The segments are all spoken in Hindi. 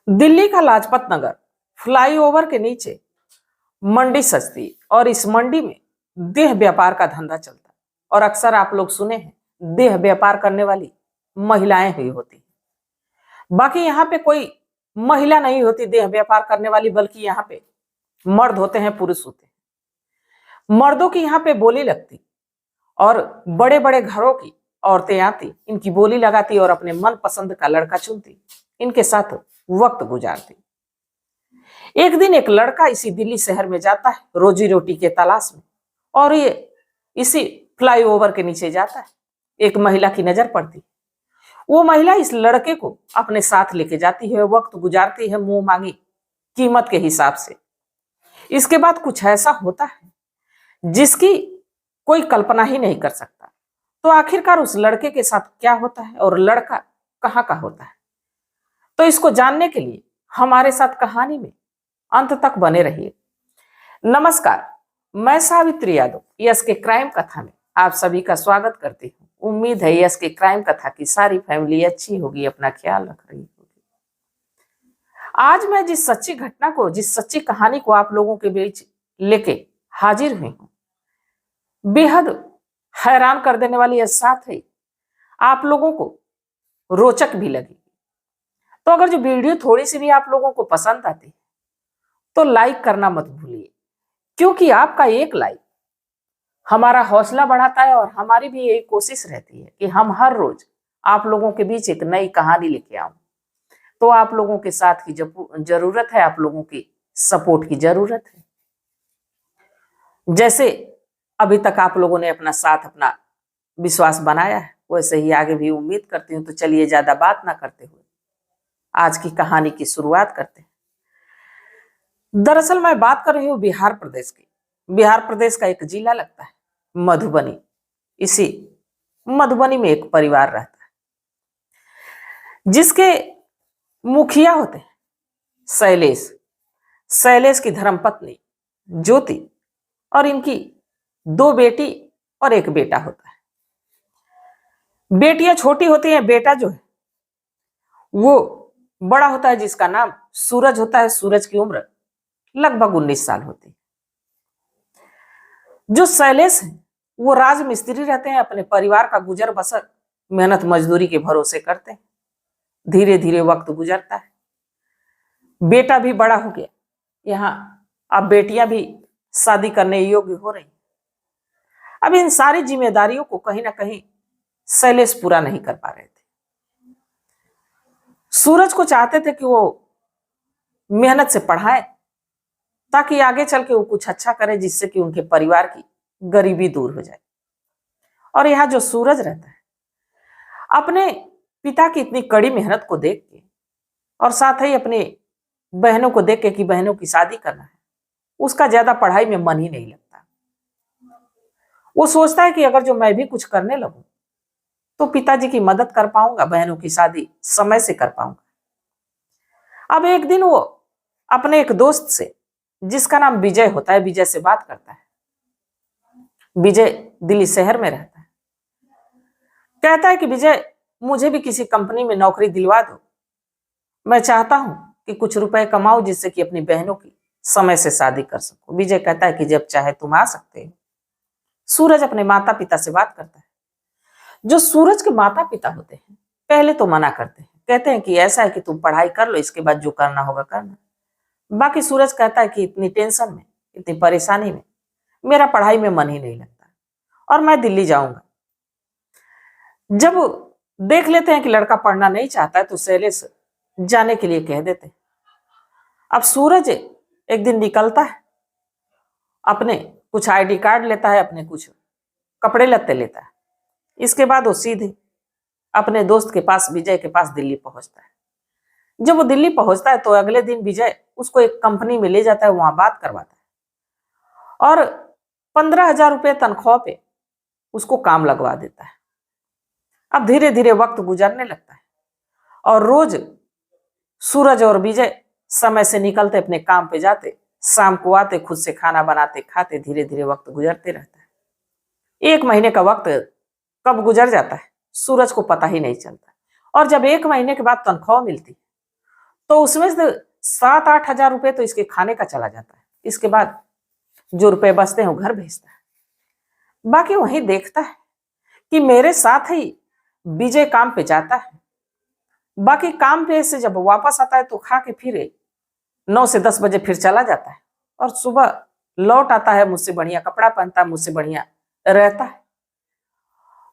दिल्ली का लाजपत नगर फ्लाईओवर के नीचे मंडी सजती और इस मंडी में देह व्यापार का धंधा चलता और अक्सर आप लोग सुने हैं देह व्यापार करने वाली महिलाएं हुई होती हैं। बाकी यहाँ पे कोई महिला नहीं होती देह व्यापार करने वाली, बल्कि यहाँ पे मर्द होते हैं, पुरुष होते हैं। मर्दों की यहाँ पे बोली लगती और बड़े बड़े घरों की औरतें आती, इनकी बोली लगाती और अपने मन पसंद का लड़का चुनती, इनके साथ वक्त गुजारती। एक दिन एक लड़का इसी दिल्ली शहर में जाता है रोजी रोटी के तलाश में, और ये इसी फ्लाईओवर के नीचे जाता है। एक महिला की नजर पड़ती, वो महिला इस लड़के को अपने साथ लेके जाती है, वक्त गुजारती है मुंह मांगी कीमत के हिसाब से। इसके बाद कुछ ऐसा होता है जिसकी कोई कल्पना ही नहीं कर सकता। तो आखिरकार उस लड़के के साथ क्या होता है और लड़का कहाँ का होता है, तो इसको जानने के लिए हमारे साथ कहानी में अंत तक बने रहिए। नमस्कार, मैं सावित्री यादव यस के क्राइम कथा में आप सभी का स्वागत करती हूँ। उम्मीद है यस के क्राइम कथा की सारी फैमिली अच्छी होगी, अपना ख्याल रख रही होगी। आज मैं जिस सच्ची कहानी को आप लोगों के बीच लेके हाजिर हुई हूँ, बेहद हैरान कर देने वाली है, साथ ही आप लोगों को रोचक भी लगेगी। तो अगर जो वीडियो थोड़ी सी भी आप लोगों को पसंद आती है तो लाइक करना मत भूलिए, क्योंकि आपका एक लाइक हमारा हौसला बढ़ाता है और हमारी भी यही कोशिश रहती है कि हम हर रोज आप लोगों के बीच एक नई कहानी लेके आऊं। तो आप लोगों के साथ की जरूरत है, आप लोगों की सपोर्ट की जरूरत है। जैसे अभी तक आप लोगों ने अपना साथ, अपना विश्वास बनाया है, वैसे ही आगे भी उम्मीद करती हूँ। तो चलिए ज्यादा बात ना करते हुए आज की कहानी की शुरुआत करते हैं। दरअसल मैं बात कर रही हूँ बिहार प्रदेश की। बिहार प्रदेश का एक जिला लगता है मधुबनी। इसी मधुबनी में एक परिवार रहता है जिसके मुखिया होते हैं शैलेश। शैलेश की धर्मपत्नी ज्योति और इनकी 2 बेटी और 1 बेटा होता है। बेटियां छोटी होती हैं, बेटा जो है वो बड़ा होता है, जिसका नाम सूरज होता है। सूरज की उम्र लगभग 19 साल होती है। जो शैलेश है वो राजमिस्त्री रहते हैं, अपने परिवार का गुजर बसर मेहनत मजदूरी के भरोसे करते हैं। धीरे धीरे वक्त गुजरता है, बेटा भी बड़ा हो गया, यहाँ अब बेटियां भी शादी करने योग्य हो रही। अब इन सारी जिम्मेदारियों को कहीं ना कहीं शैलेश पूरा नहीं कर पा रहे थे। सूरज को चाहते थे कि वो मेहनत से पढ़ाए ताकि आगे चल के वो कुछ अच्छा करे, जिससे कि उनके परिवार की गरीबी दूर हो जाए। और यहाँ जो सूरज रहता है, अपने पिता की इतनी कड़ी मेहनत को देख के और साथ ही अपने बहनों को देख के कि बहनों की शादी करना है, उसका ज्यादा पढ़ाई में मन ही नहीं लगता। वो सोचता है कि अगर जो मैं भी कुछ करने लगूं तो पिताजी की मदद कर पाऊंगा, बहनों की शादी समय से कर पाऊंगा। अब एक दिन वो अपने एक दोस्त से, जिसका नाम विजय होता है, विजय से बात करता है। विजय दिल्ली शहर में रहता है। कहता है कि विजय, मुझे भी किसी कंपनी में नौकरी दिलवा दो। मैं चाहता हूं कि कुछ रुपए कमाऊं, जिससे कि अपनी बहनों की समय से शादी कर सकूं। विजय कहता है कि जब चाहे तुम आ सकते हो। सूरज अपने माता पिता से बात करता है। जो सूरज के माता पिता होते हैं पहले तो मना करते हैं, कहते हैं कि ऐसा है कि तुम पढ़ाई कर लो, इसके बाद जो करना होगा करना। बाकी सूरज कहता है कि इतनी टेंशन में, इतनी परेशानी में मेरा पढ़ाई में मन ही नहीं लगता और मैं दिल्ली जाऊंगा। जब देख लेते हैं कि लड़का पढ़ना नहीं चाहता है तो शैलेश जाने के लिए कह देते हैं। अब सूरज एक दिन निकलता है, अपने कुछ आईडी कार्ड लेता है, अपने कुछ कपड़े लत्ते लेता है। इसके बाद वो सीधे अपने दोस्त के पास, विजय के पास दिल्ली पहुंचता है। जब वो दिल्ली पहुंचता है तो अगले दिन विजय उसको एक कंपनी में ले जाता है, वहां बात करवाता है और 15,000 रुपये तनख्वाह पे उसको काम लगवा देता है। अब धीरे धीरे वक्त गुजरने लगता है और रोज सूरज और विजय समय से निकलते, अपने काम पे जाते, शाम को आते, खुद से खाना बनाते, खाते। धीरे धीरे वक्त गुजरते रहता है। 1 महीने का वक्त कब गुजर जाता है सूरज को पता ही नहीं चलता। और जब 1 महीने के बाद तनख्वाह मिलती तो उसमें से 7-8 हजार रुपये तो इसके खाने का चला जाता है। इसके बाद जो रुपए बचते हैं वो घर भेजता है। बाकी वही देखता है कि मेरे साथ ही विजय काम पे जाता है। बाकी काम पे से जब वापस आता है तो खा के फिर 9 से 10 बजे फिर चला जाता है और सुबह लौट आता है, मुझसे बढ़िया कपड़ा पहनता है, मुझसे बढ़िया रहता है।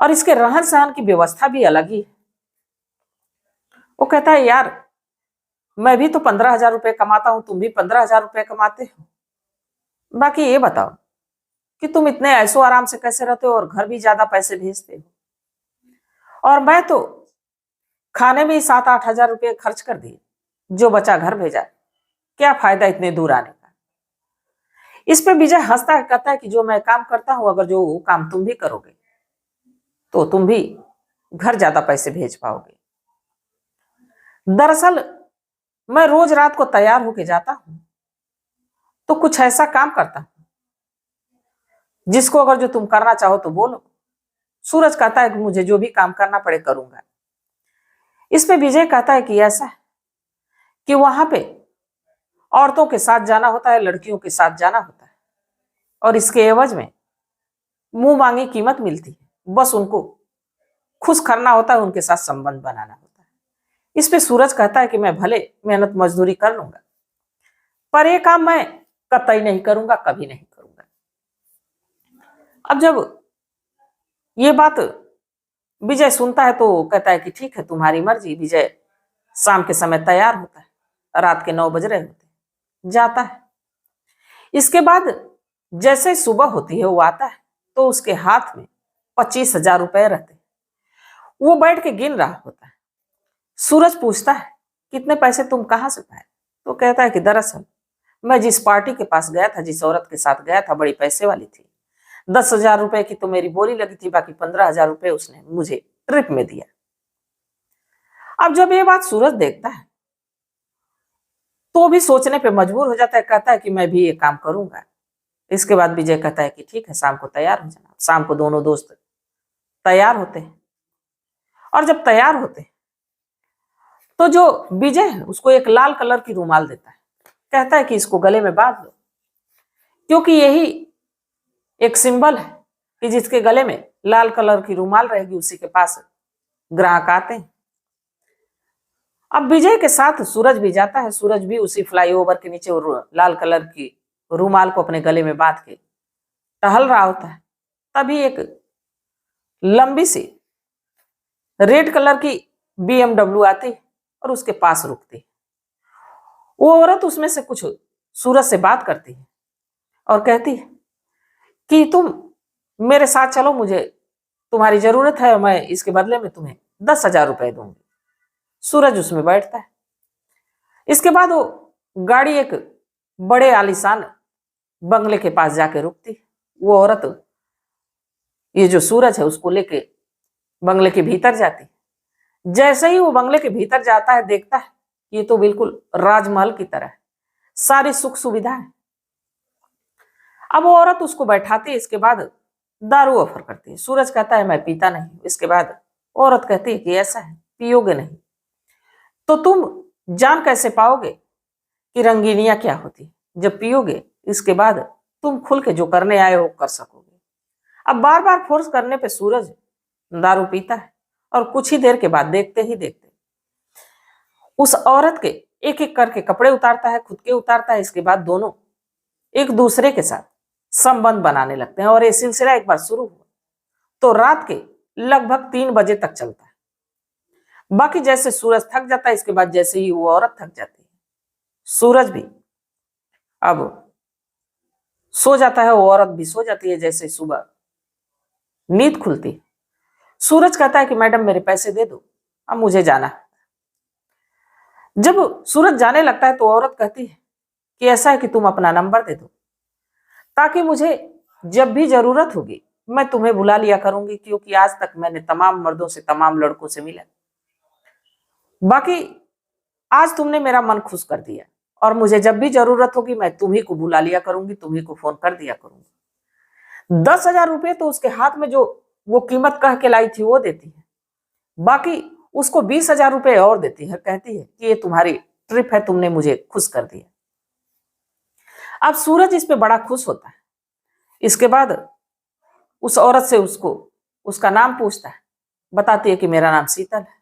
और इसके रहन सहन की व्यवस्था भी अलग ही है। वो कहता है यार मैं भी तो 15 हजार रुपये कमाता हूं, तुम भी 15 हजार रुपये कमाते हो। बाकी ये बताओ कि तुम इतने ऐशो आराम से कैसे रहते हो और घर भी ज्यादा पैसे भेजते हो, और मैं तो खाने में ही 7-8 हजार रुपये खर्च कर दिए, जो बचा घर भेजा, क्या फायदा इतने दूर आने का। इस पे विजय हंसता है, कहता है कि जो मैं काम करता हूं अगर जो काम तुम भी करोगे तो तुम भी घर ज्यादा पैसे भेज पाओगे। दरअसल मैं रोज रात को तैयार होके जाता हूं तो कुछ ऐसा काम करता हूं जिसको अगर जो तुम करना चाहो तो बोलो। सूरज कहता है कि मुझे जो भी काम करना पड़े करूंगा। इस पे विजय कहता है कि ऐसा है कि वहां पे औरतों के साथ जाना होता है, लड़कियों के साथ जाना होता है, और इसके एवज में मुंह मांगी कीमत मिलती है। बस उनको खुश करना होता है, उनके साथ संबंध बनाना होता है। इस पे सूरज कहता है कि मैं भले मेहनत मजदूरी कर लूंगा पर यह काम मैं कतई नहीं करूंगा, कभी नहीं करूंगा। अब जब ये बात विजय सुनता है तो कहता है कि ठीक है तुम्हारी मर्जी। विजय शाम के समय तैयार होता है, रात के 9 बज रहे होते, जाता है। इसके बाद जैसे सुबह होती है वो आता है तो उसके हाथ में 25 हजार रुपये रहते हैं। वो बैठ के गिन रहा होता है। सूरज पूछता है कितने पैसे तुम कहाँ से पाए? तो कहता है कि दरअसल मैं जिस पार्टी के पास गया था, जिस औरत के साथ गया था, बड़ी पैसे वाली थी। 10 हजार रुपये की तो मेरी बोली लगी थी, बाकी 15 हजार रुपये उसने मुझे ट्रिप में दिया। अब जब ये बात सूरज देखता है तो भी सोचने पे मजबूर हो जाता है, कहता है कि मैं भी ये काम करूंगा। इसके बाद विजय कहता है कि ठीक है शाम को तैयार हो जाना। शाम को दोनों दोस्त तैयार होते हैं, और जब तैयार होते हैं तो जो विजय है उसको एक लाल कलर की रुमाल देता है, कहता है कि इसको गले में बांध लो, क्योंकि यही एक सिंबल है कि जिसके गले में लाल कलर की रुमाल रहेगी उसी के पास ग्राहक आते हैं। अब विजय के साथ सूरज भी जाता है। सूरज भी उसी फ्लाईओवर के नीचे लाल कलर की रुमाल को अपने गले में बांध के टहल रहा होता है। तभी एक लंबी सी रेड कलर की BMW आती और उसके पास रुकती। वो औरत उसमें से कुछ सूरज से बात करती है और कहती है कि तुम मेरे साथ चलो, मुझे तुम्हारी जरूरत है, मैं इसके बदले में तुम्हें 10 हजार रुपये दूंगी। सूरज उसमें बैठता है। इसके बाद वो गाड़ी एक बड़े आलीशान बंगले के पास जाके रुकती। वो औरत ये जो सूरज है उसको लेके बंगले के भीतर जाती। जैसे ही वो बंगले के भीतर जाता है देखता है ये तो बिल्कुल राजमहल की तरह है, सारी सुख सुविधा है। अब वो औरत उसको बैठाती है। इसके बाद दारू ऑफर करती है। सूरज कहता है मैं पीता नहीं। इसके बाद औरत कहती है कि ऐसा है पियोगे नहीं तो तुम जान कैसे पाओगे कि रंगीनियां क्या होती? जब पियोगे इसके बाद तुम खुल के जो करने आए हो कर सकोगे। अब बार बार फोर्स करने पे सूरज दारू पीता है और कुछ ही देर के बाद देखते ही देखते उस औरत के एक एक करके कपड़े उतारता है, खुद के उतारता है। इसके बाद दोनों एक दूसरे के साथ संबंध बनाने लगते हैं और ये सिलसिला एक बार शुरू हुआ तो रात के लगभग 3 बजे तक चलता है। बाकी जैसे सूरज थक जाता है, इसके बाद जैसे ही वो औरत थक जाती है सूरज भी अब सो जाता है, वो औरत भी सो जाती है। जैसे सुबह नींद खुलती है सूरज कहता है कि मैडम मेरे पैसे दे दो, अब मुझे जाना है। जब सूरज जाने लगता है तो औरत कहती है कि ऐसा है कि तुम अपना नंबर दे दो ताकि मुझे जब भी जरूरत होगी मैं तुम्हें बुला लिया करूंगी, क्योंकि आज तक मैंने तमाम मर्दों से, तमाम लड़कों से मिला, बाकी आज तुमने मेरा मन खुश कर दिया और मुझे जब भी जरूरत होगी मैं तुम्ही को बुला लिया करूंगी, तुम्ही को फोन कर दिया करूंगी। 10 हजार रुपये तो उसके हाथ में जो वो कीमत कह के लाई थी वो देती है, बाकी उसको 20 हजार रुपये और देती है। कहती है कि ये तुम्हारी ट्रिप है, तुमने मुझे खुश कर दिया। अब सूरज इस पे बड़ा खुश होता है। इसके बाद उस औरत से उसको उसका नाम पूछता है, बताती है कि मेरा नाम शीतल है।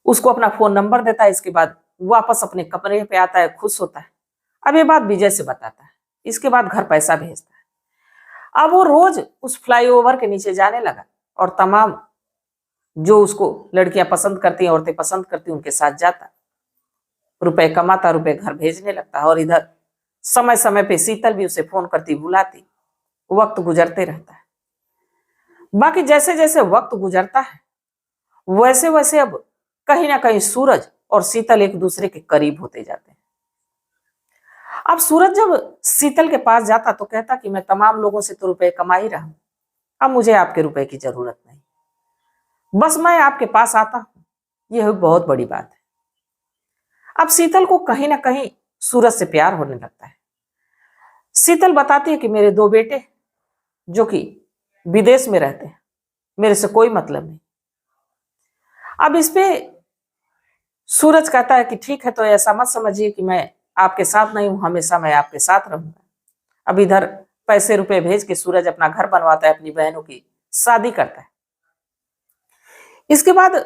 उसको अपना फोन नंबर देता है। इसके बाद वापस अपने कमरे पे आता है, खुश होता है। अब ये बात विजय से बताता है। इसके बाद घर पैसा भेजता है। अब वो रोज उस फ्लाईओवर के नीचे जाने लगा और तमाम जो उसको लड़कियां पसंद करती हैं, औरतें पसंद करती, उनके साथ जाता, रुपए कमाता, रुपए घर भेजने लगता। और इधर समय समय पे शीतल भी उसे फोन करती, बुलाती। वक्त गुजरते रहता है। बाकी जैसे जैसे वक्त गुजरता है वैसे वैसे अब कहीं ना कहीं सूरज और शीतल एक दूसरे के करीब होते जाते हैं। अब सूरज जब शीतल के पास जाता तो कहता कि मैं तमाम लोगों से तो रुपए कमा ही रहा हूं, अब मुझे आपके रुपए की जरूरत नहीं, बस मैं आपके पास आता हूं, यह बहुत बड़ी बात है। अब शीतल को कहीं ना कहीं सूरज से प्यार होने लगता है। शीतल बताती है कि मेरे 2 बेटे जो कि विदेश में रहते हैं, मेरे से कोई मतलब नहीं। अब इस पे सूरज कहता है कि ठीक है, तो ऐसा मत समझिए कि मैं आपके साथ नहीं हूं, हमेशा मैं आपके साथ रहूंगा। अब इधर पैसे रुपए भेज के सूरज अपना घर बनवाता है, अपनी बहनों की शादी करता है। इसके बाद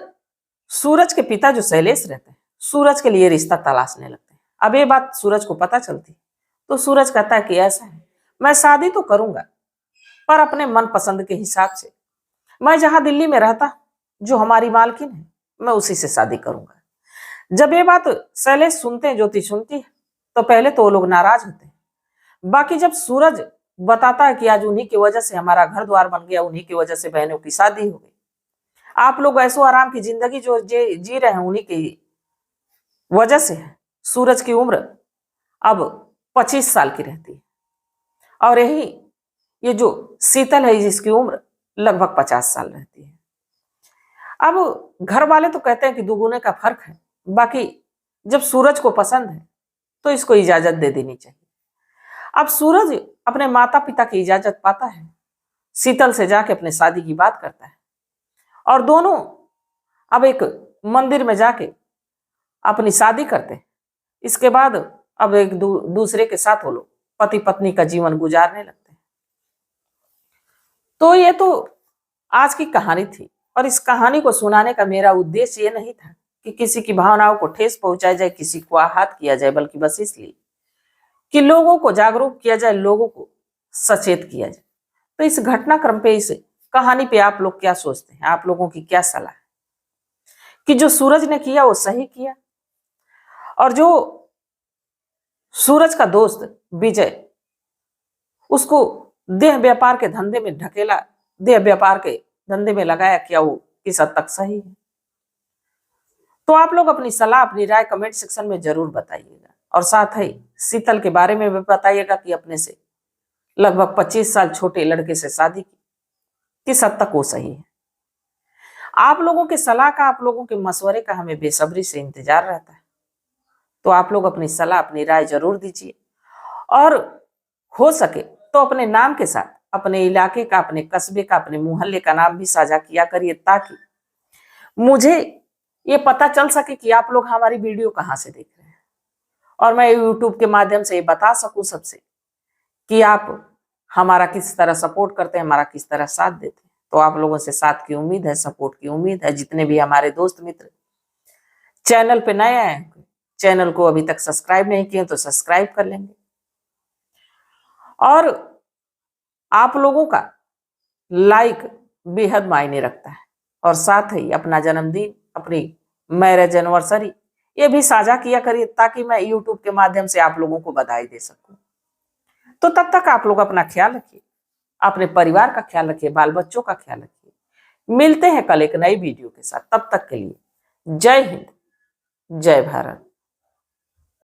सूरज के पिता जो शैलेश रहते हैं, सूरज के लिए रिश्ता तलाशने लगते हैं। अब ये बात सूरज को पता चलती तो सूरज कहता है कि ऐसा है, मैं शादी तो करूंगा पर अपने मन पसंद के हिसाब से। मैं जहां दिल्ली में रहता, जो हमारी मालकिन है, मैं उसी से शादी करूंगा। जब ये बात शैलेश सुनते हैं, ज्योति सुनती है, तो पहले तो वो लोग नाराज होते हैं। बाकी जब सूरज बताता है कि आज उन्हीं की वजह से हमारा घर द्वार बन गया, उन्हीं की वजह से बहनों की शादी हो गई, आप लोग ऐसो आराम की जिंदगी जो जी रहे हैं उन्हीं की वजह से है। सूरज की उम्र अब 25 साल की रहती है और यही ये जो शीतल है जिसकी उम्र लगभग 50 साल रहती है। अब घर वाले तो कहते हैं कि दुगुने का फर्क है, बाकी जब सूरज को पसंद है तो इसको इजाजत दे देनी चाहिए। अब सूरज अपने माता पिता की इजाजत पाता है, शीतल से जाके अपने शादी की बात करता है और दोनों अब एक मंदिर में जाके अपनी शादी करते हैं। इसके बाद अब एक दूसरे के साथ वो लोग पति पत्नी का जीवन गुजारने लगते हैं। तो ये तो आज की कहानी थी और इस कहानी को सुनाने का मेरा उद्देश्य ये नहीं था कि किसी की भावनाओं को ठेस पहुंचाया जाए, किसी को आहत किया जाए, बल्कि बस इसलिए कि लोगों को जागरूक किया जाए, लोगों को सचेत किया जाए। तो इस घटनाक्रम पे, इस कहानी पे आप लोग क्या सोचते हैं? आप लोगों की क्या सलाह है कि जो सूरज ने किया वो सही किया और जो सूरज का दोस्त विजय उसको देह व्यापार के धंधे में ढकेला, देह व्यापार के धंधे में लगाया, क्या वो किस हद तक सही है? तो आप लोग अपनी सलाह, अपनी राय कमेंट सेक्शन में जरूर बताइएगा और साथ ही शीतल के बारे में भी बताइएगा कि अपने से लगभग 25 साल छोटे लड़के से शादी की, किस हद तक वो सही है। आप लोगों के सलाह का, आप लोगों के मशवरे का हमें बेसब्री से इंतजार रहता है। तो आप लोग अपनी सलाह, अपनी राय जरूर दीजिए और हो सके तो अपने नाम के साथ अपने इलाके का, अपने कस्बे का, अपने मोहल्ले का नाम भी साझा किया करिए, ताकि मुझे ये पता चल सके कि आप लोग हमारी वीडियो कहाँ से देख रहे हैं और मैं यूट्यूब के माध्यम से ये बता सकूं सबसे कि आप हमारा किस तरह सपोर्ट करते हैं, हमारा किस तरह साथ देते हैं। तो आप लोगों से साथ की उम्मीद है, सपोर्ट की उम्मीद है। जितने भी हमारे दोस्त मित्र चैनल पे नए आए हैं, चैनल को अभी तक सब्सक्राइब नहीं किए तो सब्सक्राइब कर लेंगे। और आप लोगों का लाइक बेहद मायने रखता है और साथ ही अपना जन्मदिन, अपनी मैरिज एनिवर्सरी ये भी साझा किया करिए, ताकि मैं यूट्यूब के माध्यम से आप लोगों को बधाई दे सकूं। तो तब तक आप लोग अपना ख्याल रखिए, अपने परिवार का ख्याल रखिए, बाल बच्चों का ख्याल रखिए। मिलते हैं कल एक नई वीडियो के साथ। तब तक के लिए जय हिंद, जय भारत।